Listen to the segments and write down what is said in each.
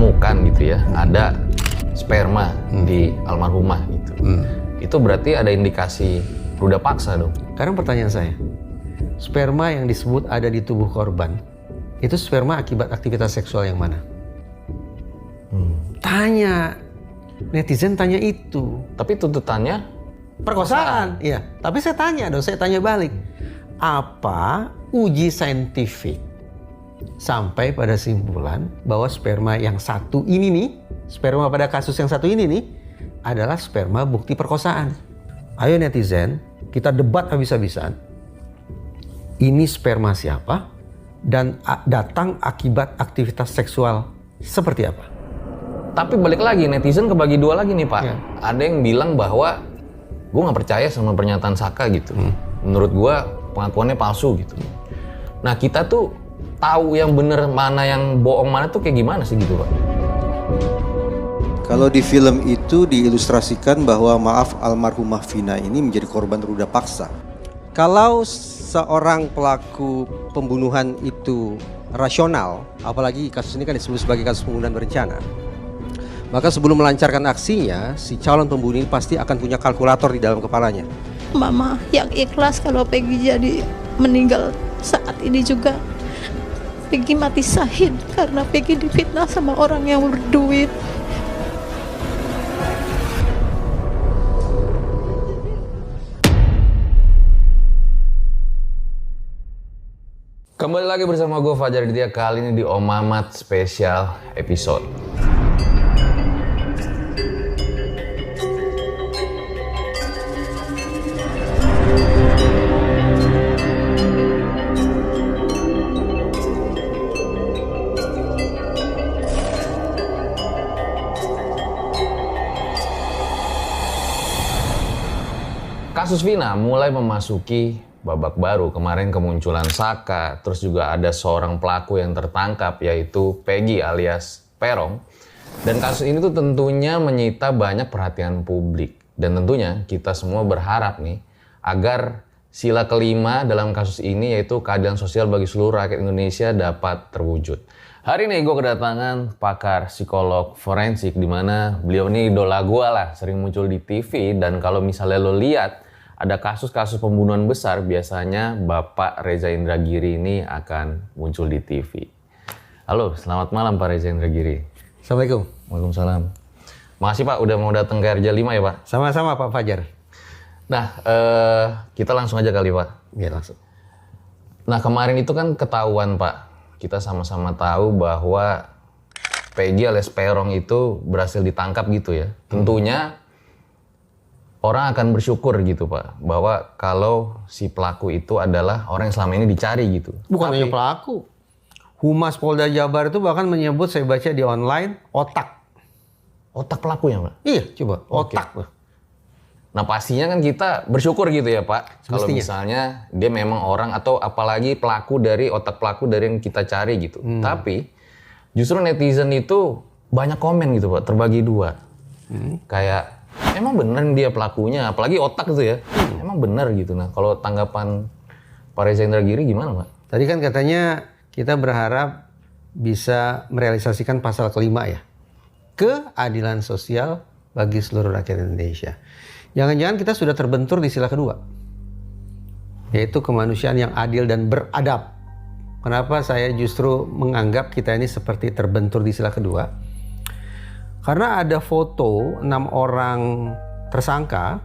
ditemukan gitu ya, ada sperma di almarhumah gitu. Itu berarti ada indikasi ruda paksa dong. Sekarang pertanyaan saya, sperma yang disebut ada di tubuh korban, itu sperma akibat aktivitas seksual yang mana? Tanya, netizen tanya itu. Tapi tuntutannya Perkosaan, iya. Tapi saya tanya balik. Apa uji saintifik sampai pada simpulan bahwa sperma yang satu ini nih, sperma pada kasus yang satu ini nih, adalah sperma bukti perkosaan. Ayo netizen, kita debat habis-habisan. Ini sperma siapa dan datang akibat aktivitas seksual seperti apa? Tapi balik lagi, netizen kebagi dua lagi nih Pak. Ya. Ada yang bilang bahwa gue nggak percaya sama pernyataan Saka gitu. Menurut gue pengakuannya palsu gitu. Nah kita tuh tahu yang bener mana yang bohong mana tuh kayak gimana sih gitu Pak? Kalau di film itu diilustrasikan bahwa maaf almarhumah Vina ini menjadi korban ruda paksa. Kalau seorang pelaku pembunuhan itu rasional, apalagi kasus ini kan disebut sebagai kasus pembunuhan berencana, maka sebelum melancarkan aksinya, si calon pembunuh ini pasti akan punya kalkulator di dalam kepalanya. Mama yang ikhlas kalau Peggy jadi meninggal saat ini juga. Peggy mati syahid karena Peggy difitnah sama orang yang berduit. Kembali lagi bersama gue Fajar Aditya, kali ini di Om Mamat Special Episode. Kasus Vina mulai memasuki babak baru. Kemarin kemunculan Saka, terus juga ada seorang pelaku yang tertangkap yaitu Peggy alias Perong. Dan kasus ini tuh tentunya menyita banyak perhatian publik. Dan tentunya kita semua berharap nih agar sila kelima dalam kasus ini yaitu keadilan sosial bagi seluruh rakyat Indonesia dapat terwujud. Hari ini gue kedatangan pakar psikolog forensik di mana beliau ini idola gue lah, sering muncul di TV. Dan kalau misalnya lo lihat ada kasus-kasus pembunuhan besar, biasanya Bapak Reza Indragiri ini akan muncul di TV. Halo, selamat malam Pak Reza Indragiri. Assalamualaikum. Waalaikumsalam. Makasih Pak udah mau datang ke RJ 5 ya Pak. Sama-sama Pak Fajar. Nah, kita langsung aja kali Pak. Ya langsung. Nah kemarin itu kan ketahuan Pak, kita sama-sama tahu bahwa Peggy alias Perong itu berhasil ditangkap gitu ya. Tentunya orang akan bersyukur gitu Pak, bahwa kalau si pelaku itu adalah orang yang selama ini dicari gitu. Bukan hanya pelaku. Humas Polda Jabar itu bahkan menyebut, saya baca di online, otak. Otak pelakunya Pak? Iya, coba. Oke. Otak. Nah pastinya kan kita bersyukur gitu ya Pak, kalau Semestinya. misalnya dia memang orang atau apalagi pelaku dari otak pelaku dari yang kita cari gitu. Tapi justru netizen itu banyak komen gitu Pak, terbagi dua. Kayak emang bener dia pelakunya, apalagi otak gitu ya. Emang bener gitu. Nah kalau tanggapan Pak Reza Indragiri gimana Pak? Tadi kan katanya kita berharap bisa merealisasikan pasal kelima ya. Keadilan sosial bagi seluruh rakyat Indonesia. Jangan-jangan kita sudah terbentur di sila kedua. Yaitu kemanusiaan yang adil dan beradab. Kenapa saya justru menganggap kita ini seperti terbentur di sila kedua? Karena ada foto 6 orang tersangka,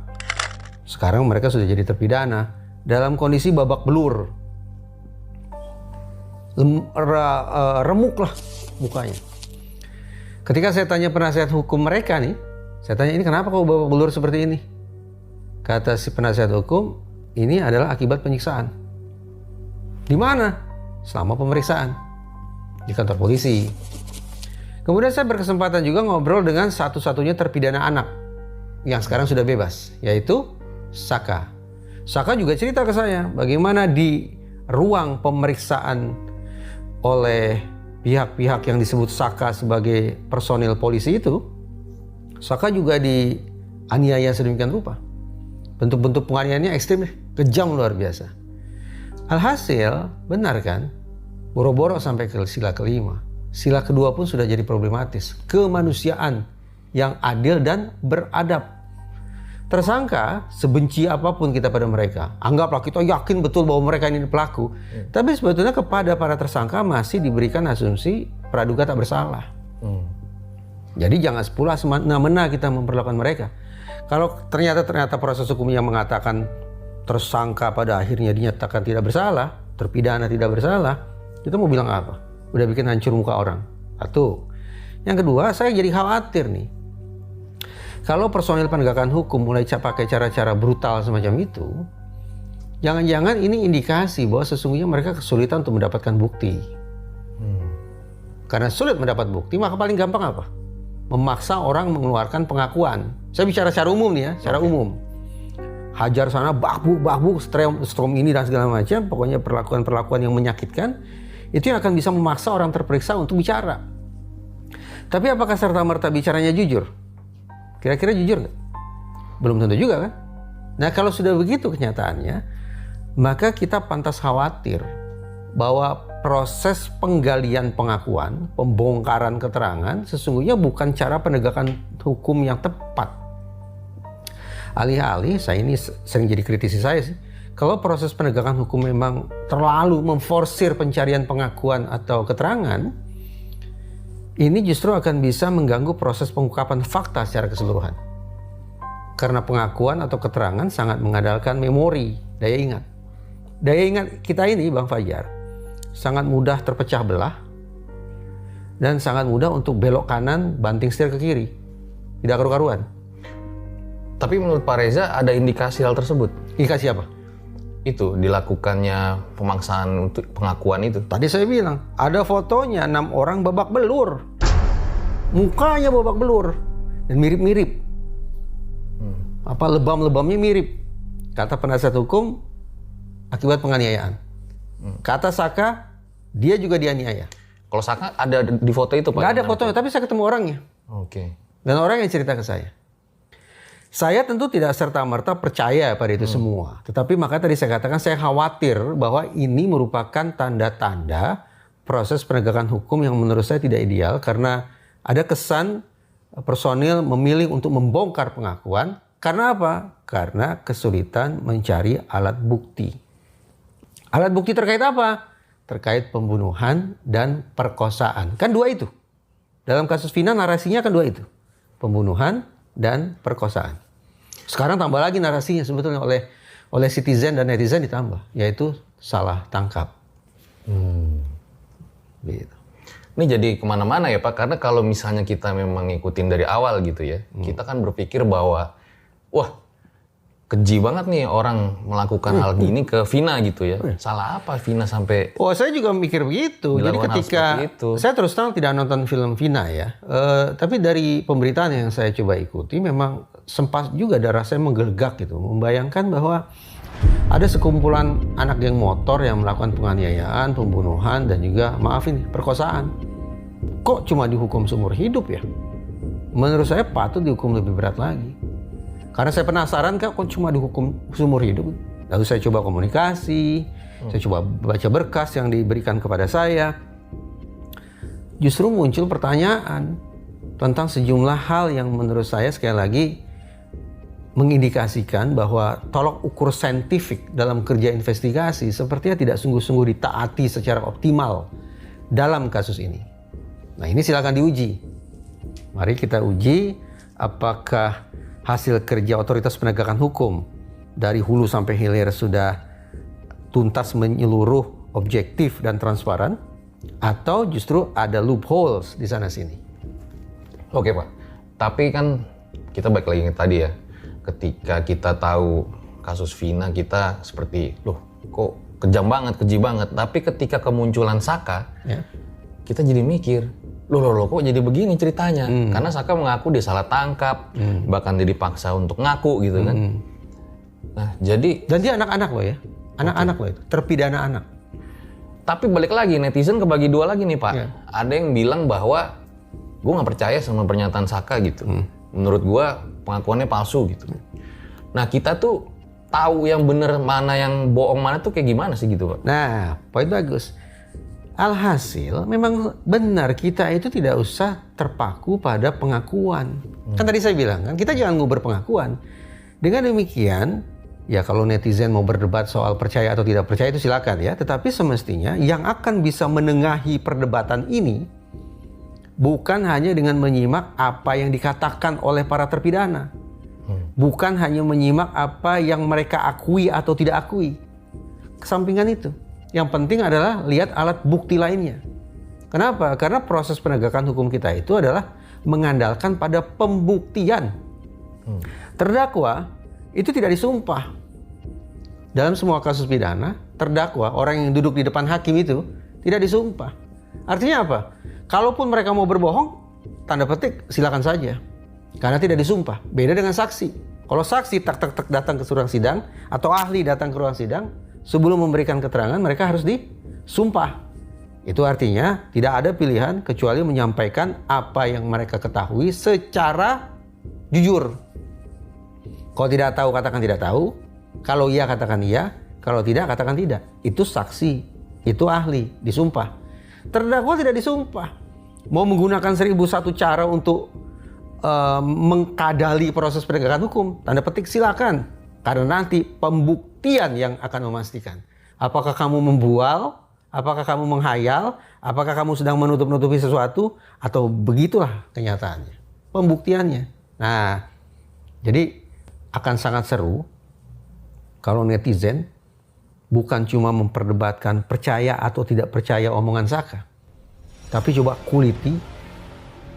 sekarang mereka sudah jadi terpidana, dalam kondisi babak belur. Remuk lah mukanya. Ketika saya tanya penasihat hukum mereka nih, saya tanya ini kenapa kau babak belur seperti ini? Kata si penasihat hukum, ini adalah akibat penyiksaan. Di mana? Selama pemeriksaan. Di kantor polisi. Kemudian saya berkesempatan juga ngobrol dengan satu-satunya terpidana anak yang sekarang sudah bebas, yaitu Saka. Saka juga cerita ke saya bagaimana di ruang pemeriksaan oleh pihak-pihak yang disebut Saka sebagai personil polisi itu, Saka juga dianiaya sedemikian rupa. Bentuk-bentuk penganiayaannya ekstrim, kejam luar biasa. Alhasil, benar kan? Boro-boro sampai ke sila kelima. sila kedua pun sudah jadi problematis. Kemanusiaan yang adil dan beradab. Tersangka, sebenci apapun kita pada mereka, anggaplah kita yakin betul bahwa mereka ini pelaku, tapi sebetulnya kepada para tersangka masih diberikan asumsi praduga tak bersalah. Jadi jangan sepula semena-mena kita memperlakukan mereka. Kalau ternyata proses hukum yang mengatakan tersangka pada akhirnya dinyatakan tidak bersalah, terpidana tidak bersalah, kita mau bilang apa? Udah bikin hancur muka orang. Satu. Yang kedua, saya jadi khawatir nih. Kalau personil penegakan hukum mulai pakai cara-cara brutal semacam itu, jangan-jangan ini indikasi bahwa sesungguhnya mereka kesulitan untuk mendapatkan bukti. Karena sulit mendapat bukti, maka paling gampang apa? Memaksa orang mengeluarkan pengakuan. Saya bicara secara umum nih ya, secara umum. Hajar sana, bakbuk, strom ini dan segala macam, pokoknya perlakuan-perlakuan yang menyakitkan, itu yang akan bisa memaksa orang terperiksa untuk bicara. Tapi apakah serta-merta bicaranya jujur? Kira-kira jujur nggak? Belum tentu juga kan? Nah kalau sudah begitu kenyataannya, maka kita pantas khawatir bahwa proses penggalian pengakuan, pembongkaran keterangan sesungguhnya bukan cara penegakan hukum yang tepat. Alih-alih, saya ini sering jadi kritisi saya sih, kalau proses penegakan hukum memang terlalu memforsir pencarian pengakuan atau keterangan, ini justru akan bisa mengganggu proses pengungkapan fakta secara keseluruhan. Karena pengakuan atau keterangan sangat mengandalkan memori, daya ingat. Daya ingat kita ini, Bang Fajar, sangat mudah terpecah belah dan sangat mudah untuk belok kanan, banting setir ke kiri. Tidak karu-karuan. Tapi menurut Pak Reza ada indikasi hal tersebut? Indikasi apa? Itu dilakukannya pemaksaan untuk pengakuan itu. Tadi saya bilang, ada fotonya 6 orang babak belur. Mukanya babak belur. Dan mirip-mirip. Lebam-lebamnya mirip. Kata penasihat hukum, akibat penganiayaan. Kata Saka, dia juga dianiaya. Kalau Saka ada di foto itu Pak? Nggak ada fotonya, tapi saya ketemu orangnya. Oke. Dan orang yang cerita ke saya. Saya tentu tidak serta-merta percaya pada itu semua. Tetapi maka tadi saya katakan saya khawatir bahwa ini merupakan tanda-tanda proses penegakan hukum yang menurut saya tidak ideal. Karena ada kesan personil memilih untuk membongkar pengakuan. Karena apa? Karena kesulitan mencari alat bukti. Alat bukti terkait apa? Terkait pembunuhan dan perkosaan. Kan dua itu. Dalam kasus Vina narasinya kan dua itu. Pembunuhan dan perkosaan. Sekarang tambah lagi narasinya sebetulnya oleh citizen dan netizen ditambah, yaitu salah tangkap. Gitu. Ini jadi kemana-mana ya Pak, karena kalau misalnya kita memang ngikutin dari awal gitu ya, kita kan berpikir bahwa, wah keji banget nih orang melakukan hal gini ke Vina gitu ya. Salah apa Vina sampai... Oh saya juga mikir begitu. Jadi ketika saya terus terang tidak nonton film Vina ya, tapi dari pemberitaan yang saya coba ikuti memang sempat juga darah saya menggelegak gitu, membayangkan bahwa ada sekumpulan anak geng motor yang melakukan penganiayaan, pembunuhan dan juga perkosaan. Kok cuma dihukum seumur hidup ya? Menurut saya patut dihukum lebih berat lagi. Karena saya penasaran kok cuma dihukum seumur hidup. Lalu saya coba komunikasi, saya coba baca berkas yang diberikan kepada saya. Justru muncul pertanyaan tentang sejumlah hal yang menurut saya sekali lagi mengindikasikan bahwa tolok ukur saintifik dalam kerja investigasi sepertinya tidak sungguh-sungguh ditaati secara optimal dalam kasus ini. Nah ini silakan diuji. Mari kita uji apakah hasil kerja otoritas penegakan hukum dari hulu sampai hilir sudah tuntas menyeluruh, objektif dan transparan, atau justru ada loopholes di sana sini. Oke Pak, tapi kan kita balik lagi ke tadi ya, ketika kita tahu kasus Vina kita seperti, loh kok kejam banget, keji banget, tapi ketika kemunculan Saka, ya, kita jadi mikir, loh kok jadi begini ceritanya? Karena Saka mengaku dia salah tangkap, bahkan dia dipaksa untuk ngaku gitu kan. Nah jadi... Dan dia anak-anak loh ya, anak-anak loh itu, terpidana anak. Tapi balik lagi, netizen kebagi dua lagi nih Pak. Ya. Ada yang bilang bahwa gue nggak percaya sama pernyataan Saka gitu. Menurut gue pengakuannya palsu gitu. Nah kita tuh tahu yang bener mana yang bohong mana tuh kayak gimana sih gitu Pak? Nah poin bagus. Alhasil memang benar kita itu tidak usah terpaku pada pengakuan. Kan tadi saya bilang kan kita jangan nguber pengakuan. Dengan demikian ya kalau netizen mau berdebat soal percaya atau tidak percaya itu silakan ya. Tetapi semestinya yang akan bisa menengahi perdebatan ini bukan hanya dengan menyimak apa yang dikatakan oleh para terpidana. Bukan hanya menyimak apa yang mereka akui atau tidak akui. Kesampingan itu. Yang penting adalah lihat alat bukti lainnya. Kenapa? Karena proses penegakan hukum kita itu adalah mengandalkan pada pembuktian. Terdakwa itu tidak disumpah. Dalam semua kasus pidana, terdakwa, orang yang duduk di depan hakim itu tidak disumpah. Artinya apa? Kalaupun mereka mau berbohong, tanda petik silakan saja. Karena tidak disumpah. Beda dengan saksi. Kalau saksi tak datang ke ruang sidang atau ahli datang ke ruang sidang, sebelum memberikan keterangan mereka harus disumpah. Itu artinya tidak ada pilihan kecuali menyampaikan apa yang mereka ketahui secara jujur. Kalau tidak tahu katakan tidak tahu, kalau iya katakan iya, kalau tidak katakan tidak. Itu saksi, itu ahli, disumpah. Terdakwa tidak disumpah. Mau menggunakan 1001 cara untuk mengkadali proses penegakan hukum, tanda petik silakan. Karena nanti pembuktian yang akan memastikan. Apakah kamu membual, apakah kamu menghayal, apakah kamu sedang menutup-nutupi sesuatu, atau begitulah kenyataannya. Pembuktiannya. Nah, jadi akan sangat seru kalau netizen bukan cuma memperdebatkan percaya atau tidak percaya omongan Saka. Tapi coba kuliti,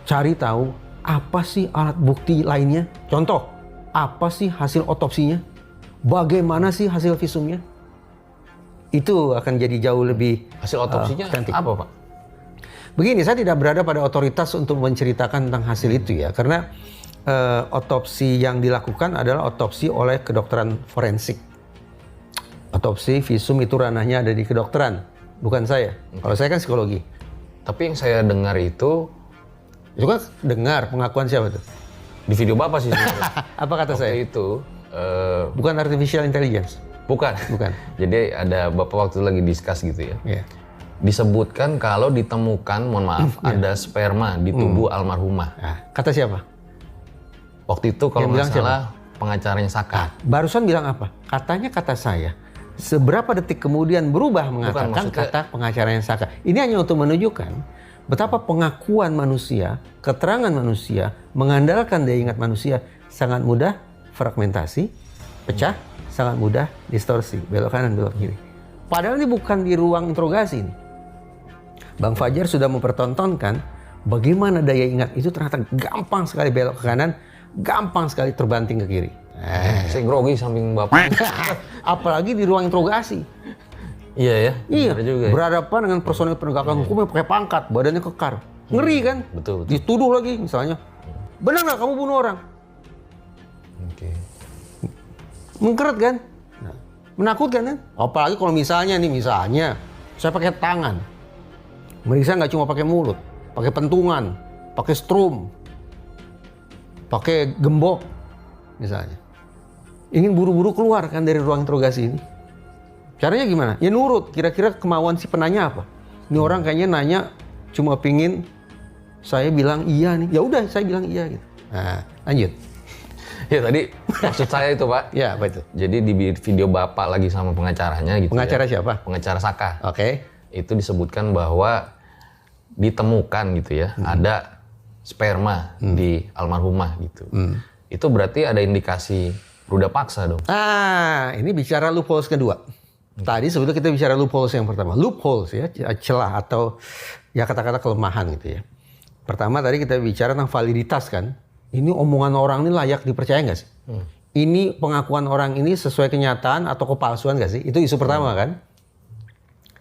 cari tahu apa sih alat bukti lainnya. Contoh, apa sih hasil otopsinya? Bagaimana sih hasil visumnya? Itu akan jadi jauh lebih Hasil otopsinya otentik. apa, Pak? Begini, saya tidak berada pada otoritas untuk menceritakan tentang hasil itu ya. Karena otopsi yang dilakukan adalah otopsi oleh kedokteran forensik. Otopsi visum itu ranahnya ada di kedokteran, bukan saya. Kalau saya kan psikologi. Tapi yang saya dengar itu kan dengar pengakuan siapa tuh? di video Bapak sih sebenarnya. Apa kata saya? Waktu itu Bukan artificial intelligence. bukan. Bukan. Jadi ada Bapak waktu itu lagi discuss gitu ya. Ya. Disebutkan kalau ditemukan, mohon maaf, ada sperma di tubuh almarhumah. Nah, kata siapa? Waktu itu kalau Yang nggak bilang siapa? salah pengacaranya Saka. Barusan bilang apa? Katanya kata saya. Seberapa detik kemudian berubah mengatakan maksudnya- kata pengacaranya Saka. Ini hanya untuk menunjukkan betapa pengakuan manusia, keterangan manusia, mengandalkan daya ingat manusia sangat mudah fragmentasi, pecah, sangat mudah distorsi, belok kanan, belok kiri. Padahal ini bukan di ruang interogasi ini. Bang Fajar sudah mempertontonkan bagaimana daya ingat itu ternyata gampang sekali belok ke kanan, gampang sekali terbanting ke kiri. Saya grogi samping Bapak. Apalagi di ruang interogasi. Iya ya. Iya, benar juga ya. berhadapan dengan personil penegakan hukum yang pakai pangkat, badannya kekar. Ngeri kan? Betul. Dituduh lagi misalnya, benar nggak kamu bunuh orang? Oke. Mengkeret kan? Nah, menakutkan kan? Apalagi kalau misalnya saya pakai tangan. Meriksa nggak cuma pakai mulut, pakai pentungan, pakai strum, pakai gembok misalnya. Ingin buru-buru keluar kan dari ruang interogasi ini. Caranya gimana? Ya nurut, kira-kira kemauan si penanya apa? Ini orang kayaknya nanya cuma pingin saya bilang iya nih. Ya udah, saya bilang iya gitu. Nah, lanjut. Ya tadi maksud saya itu Pak. Ya, apa itu? Jadi di video Bapak lagi sama pengacaranya gitu. Pengacara ya. siapa? Pengacara Saka. Oke. Itu disebutkan bahwa ditemukan gitu ya, ada sperma di almarhumah gitu. Itu berarti ada indikasi ruda paksa dong. Ah, ini bicara loopholes kedua. Tadi sebetulnya kita bicara loopholes yang pertama. Loopholes ya, celah atau ya kata-kata kelemahan gitu ya. Pertama tadi kita bicara tentang validitas kan. Ini omongan orang ini layak dipercaya nggak sih? Ini pengakuan orang ini sesuai kenyataan atau kepalsuan nggak sih? Itu isu pertama kan.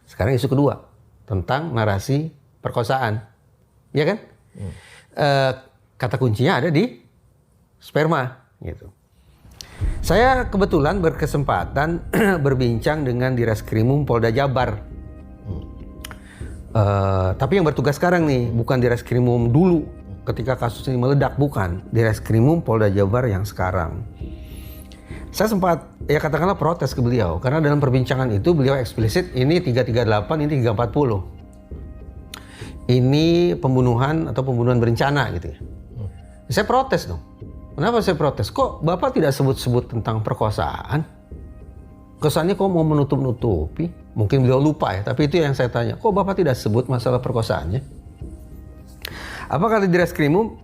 Sekarang isu kedua tentang narasi perkosaan, ya kan? Kata kuncinya ada di sperma, gitu. Saya kebetulan berkesempatan berbincang dengan Direskrimum Polda Jabar. Tapi yang bertugas sekarang nih bukan Direskrimum dulu ketika kasus ini meledak, bukan. Direskrimum Polda Jabar yang sekarang. Saya sempat ya katakanlah protes ke beliau karena dalam perbincangan itu beliau eksplisit ini 338, ini 340. ini pembunuhan atau pembunuhan berencana gitu ya. Saya protes dong. Kenapa saya protes? Kok Bapak tidak sebut-sebut tentang perkosaan? Kesannya kok mau menutup-nutupi. Mungkin beliau lupa ya, tapi itu yang saya tanya. Kok Bapak tidak sebut masalah perkosaannya? Apa kata di Reskrimum?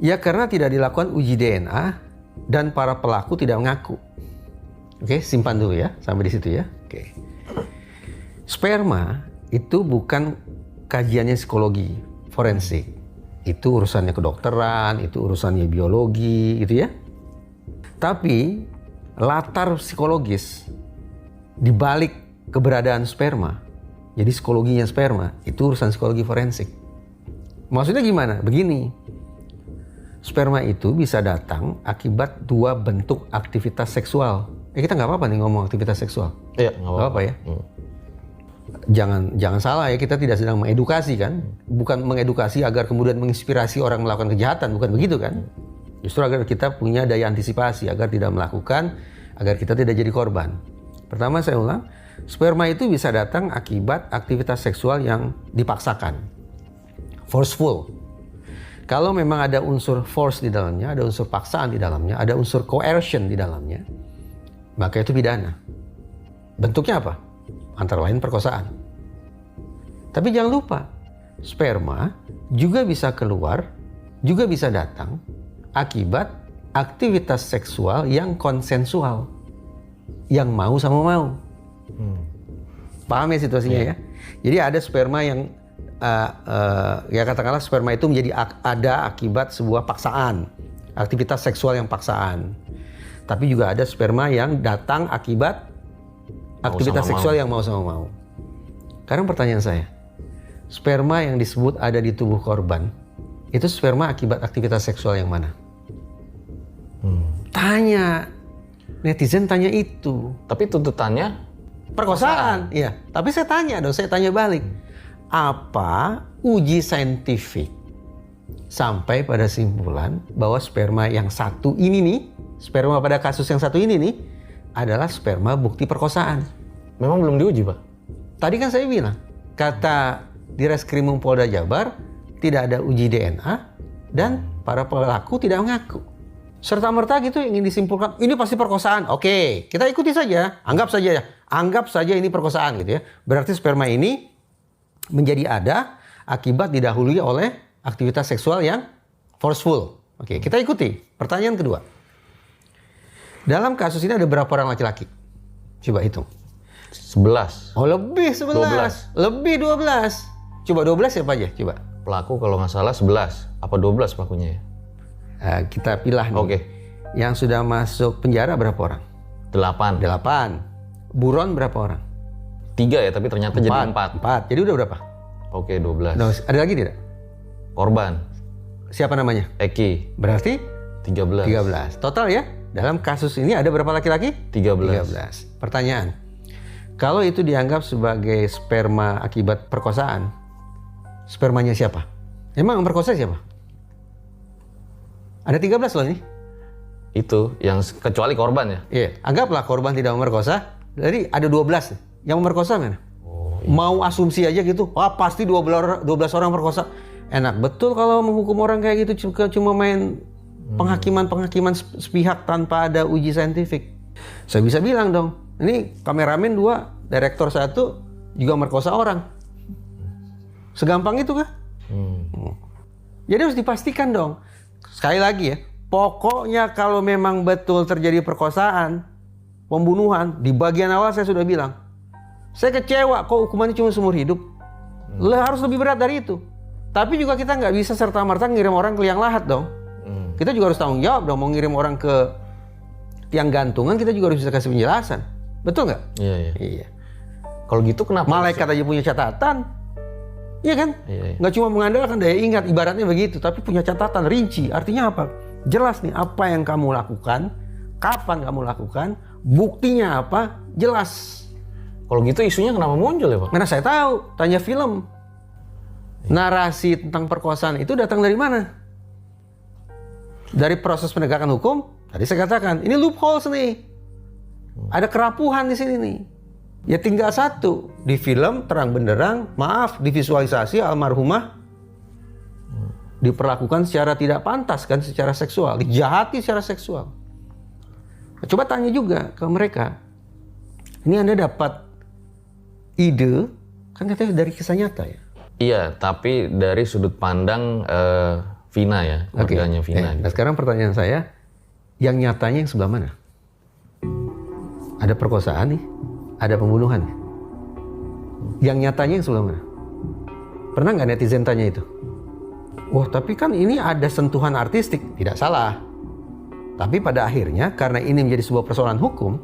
Ya karena tidak dilakukan uji DNA dan para pelaku tidak mengaku. Oke, simpan dulu ya, sampai di situ ya. Oke. Sperma itu bukan kajiannya psikologi forensik. Itu urusannya kedokteran, itu urusannya biologi gitu ya. Tapi latar psikologis di balik keberadaan sperma, jadi psikologinya sperma, itu urusan psikologi forensik. Maksudnya gimana? Begini, sperma itu bisa datang akibat dua bentuk aktivitas seksual. Kita nggak apa-apa nih ngomong aktivitas seksual. Iya, nggak apa-apa ya. Jangan salah ya, kita tidak sedang mengedukasi kan, bukan mengedukasi agar kemudian menginspirasi orang melakukan kejahatan, bukan begitu kan? Justru agar kita punya daya antisipasi, agar tidak melakukan, agar kita tidak jadi korban. Pertama saya ulang, sperma itu bisa datang akibat aktivitas seksual yang dipaksakan, forceful. Kalau memang ada unsur force di dalamnya, ada unsur paksaan di dalamnya, ada unsur coercion di dalamnya, maka itu pidana. Bentuknya apa? Antara lain perkosaan. Tapi jangan lupa, sperma juga bisa keluar, juga bisa datang akibat aktivitas seksual yang konsensual, yang mau sama mau. Paham ya situasinya ya? Jadi ada sperma yang ya katakanlah sperma itu menjadi ada akibat sebuah paksaan, aktivitas seksual yang paksaan. Tapi juga ada sperma yang datang akibat aktivitas seksual yang mau sama mau. Sekarang pertanyaan saya, sperma yang disebut ada di tubuh korban, itu sperma akibat aktivitas seksual yang mana? Tanya, netizen tanya itu. Tapi tuntutannya Perkosaan, iya. Tapi saya tanya dong, saya tanya balik. Apa uji saintifik sampai pada simpulan bahwa sperma yang satu ini nih, sperma pada kasus yang satu ini nih, adalah sperma bukti perkosaan? memang belum diuji, Pak. Tadi kan saya bilang, kata di Reskrimum Polda Jabar, tidak ada uji DNA dan para pelaku tidak mengaku. Serta-merta gitu ingin disimpulkan, ini pasti perkosaan. Oke, kita ikuti saja, anggap saja ya. Anggap saja ini perkosaan gitu ya. Berarti sperma ini menjadi ada akibat didahului oleh aktivitas seksual yang forceful. Oke, kita ikuti. Pertanyaan kedua. Dalam kasus ini ada berapa orang laki-laki? Coba hitung. 11. Oh, lebih 11. Lebih 12. Coba 12 siapa aja? Coba. Pelaku kalau nggak salah 11. Apa 12 pelakunya ya? Kita pilah nih. Oke. Yang sudah masuk penjara berapa orang? 8. 8. Buron berapa orang? 3 ya, tapi ternyata jadi 4. 4. Jadi udah berapa? Oke, 12. Nah, ada lagi tidak? Korban. Siapa namanya? Eki. Berarti 13. 13. Total ya? Dalam kasus ini ada berapa laki-laki? 13. Pertanyaan. Kalau itu dianggap sebagai sperma akibat perkosaan, spermanya siapa? Emang yang perkosa siapa? Ada 13 loh nih. Itu yang kecuali korban ya? Iya, anggaplah korban tidak memerkosa. Jadi ada 12. Yang memerkosa mana? Oh, iya. Mau asumsi aja gitu. Wah, pasti 12 orang perkosa. Enak betul kalau menghukum orang kayak gitu cuma main penghakiman sepihak tanpa ada uji saintifik. Saya bisa bilang dong, ini kameramen 2, direktur 1 juga merkosa orang. Segampang itu kah? Jadi harus dipastikan dong. Sekali lagi ya, pokoknya kalau memang betul terjadi perkosaan, pembunuhan, di bagian awal saya sudah bilang, saya kecewa kok hukumannya cuma seumur hidup. Harus lebih berat dari itu. Tapi juga kita nggak bisa serta-merta ngirim orang ke liang lahat dong. Kita juga harus tanggung jawab dong, mau ngirim orang ke tiang gantungan, kita juga harus bisa kasih penjelasan. Betul nggak? Iya, iya. Iya. Kalau gitu kenapa? Malaikat aja punya catatan. Iya kan? Iya, iya. Nggak cuma mengandalkan daya ingat, ibaratnya begitu. Tapi punya catatan rinci. Artinya apa? Jelas nih apa yang kamu lakukan, kapan kamu lakukan, buktinya apa, jelas. Kalau gitu isunya kenapa muncul ya, Pak? Mana saya tahu, tanya film. Narasi tentang perkosaan itu datang dari mana? Dari proses penegakan hukum. Tadi saya katakan, ini loopholes nih. Ada kerapuhan di sini nih. Ya tinggal satu, di film terang benderang, maaf, divisualisasi almarhumah diperlakukan secara tidak pantas kan, secara seksual, dijahati secara seksual. Coba tanya juga ke mereka, ini Anda dapat ide, kan katanya dari kisah nyata ya? Iya, tapi dari sudut pandang Vina ya, keluarganya Vina. Nah sekarang pertanyaan saya, yang nyatanya yang sebelah mana? Ada perkosaan nih, ada pembunuhan nih. Yang nyatanya yang sebelah mana? Pernah nggak netizen tanya itu? Wah, tapi kan ini ada sentuhan artistik. Tidak salah. Tapi pada akhirnya, karena ini menjadi sebuah persoalan hukum,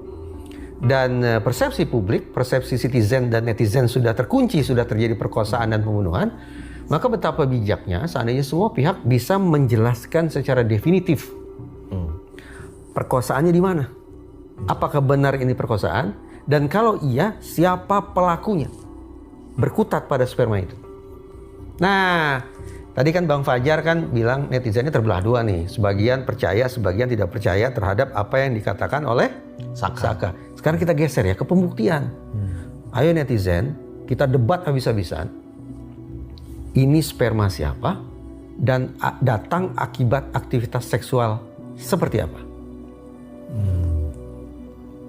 dan persepsi publik, persepsi citizen dan netizen sudah terkunci, sudah terjadi perkosaan dan pembunuhan, maka betapa bijaknya seandainya semua pihak bisa menjelaskan secara definitif perkosaannya di mana. Apakah benar ini perkosaan? Dan kalau iya, siapa pelakunya? Berkutat pada sperma itu. Nah, tadi kan Bang Fajar kan bilang netizennya terbelah dua nih. Sebagian percaya, sebagian tidak percaya terhadap apa yang dikatakan oleh Saka. Sekarang kita geser ya ke pembuktian. Ayo netizen, kita debat habis-habisan. Ini sperma siapa dan datang akibat aktivitas seksual seperti apa?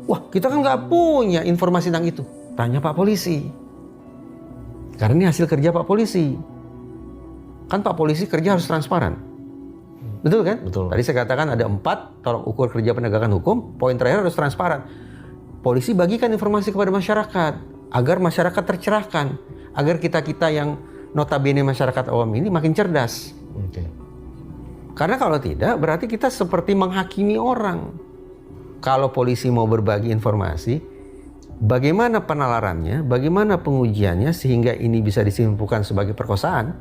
Wah, kita kan nggak punya informasi tentang itu. Tanya Pak Polisi. Karena ini hasil kerja Pak Polisi. Kan Pak Polisi kerja harus transparan. Betul kan? Betul. Tadi saya katakan ada 4 tolok ukur kerja penegakan hukum. Poin terakhir harus transparan. Polisi bagikan informasi kepada masyarakat agar masyarakat tercerahkan, agar kita-kita yang notabene masyarakat awam ini makin cerdas. Oke. Karena kalau tidak berarti kita seperti menghakimi orang. Kalau polisi mau berbagi informasi, bagaimana penalarannya, bagaimana pengujiannya sehingga ini bisa disimpulkan sebagai perkosaan,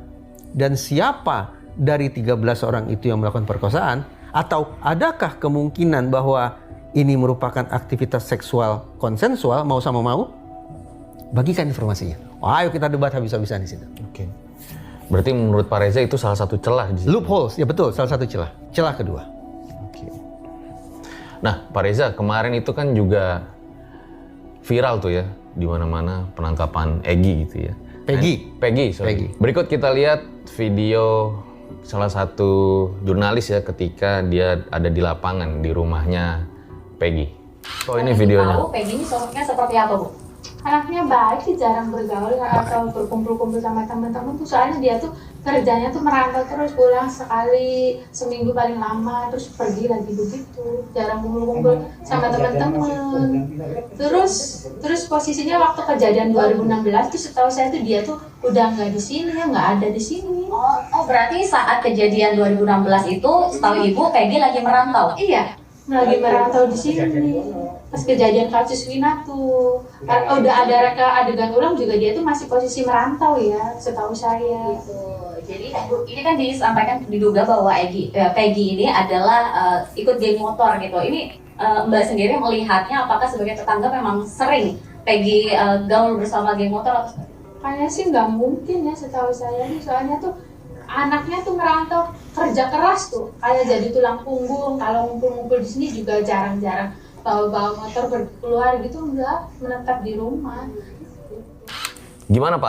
dan siapa dari 13 orang itu yang melakukan perkosaan, atau adakah kemungkinan bahwa ini merupakan aktivitas seksual konsensual, mau sama mau, bagikan informasinya. Ayo kita debat habis-habisan di situ. Oke. Berarti menurut Pak Reza itu salah satu celah di situ. Loopholes, ya betul, salah satu celah. Celah kedua. Oke. Nah, Pak Reza, kemarin itu kan juga viral tuh ya, di mana-mana penangkapan Egy gitu ya. Peggy, sorry. Peggy. Berikut kita lihat video salah satu jurnalis ya ketika dia ada di lapangan di rumahnya Peggy. Oh, ini videonya. Tahu Peggy ini sosoknya seperti apa, Bu? Anaknya baik sih, jarang bergaul atau berkumpul-kumpul sama teman-teman tuh, soalnya dia tuh kerjanya tuh merantau terus, pulang sekali seminggu paling lama terus pergi lagi begitu, jarang kumpul-kumpul sama teman-teman. Terus posisinya waktu kejadian 2016 tuh setahu saya tuh dia tuh udah nggak di sini, nggak ada di sini. Oh, berarti saat kejadian 2016 itu setahu Ibu Peggy lagi merantau? Iya, lagi merantau di sini. Pas kejadian kasus Wina tuh udah ada reka adegan ulang juga, dia tuh masih posisi merantau ya, setahu saya. Gitu. Jadi ini kan disampaikan, diduga bahwa Peggy ini adalah ikut geng motor gitu. Ini Mbak sendiri melihatnya apakah sebagai tetangga memang sering Peggy gaul bersama geng motor atau? Kayaknya sih nggak mungkin ya, setahu saya nih, soalnya tuh anaknya tuh merantau kerja keras tuh, kayak jadi tulang punggung. Kalau ngumpul-ngumpul di sini juga jarang-jarang bawa motor berkeluar gitu, enggak, menetap di rumah. Gimana Pak?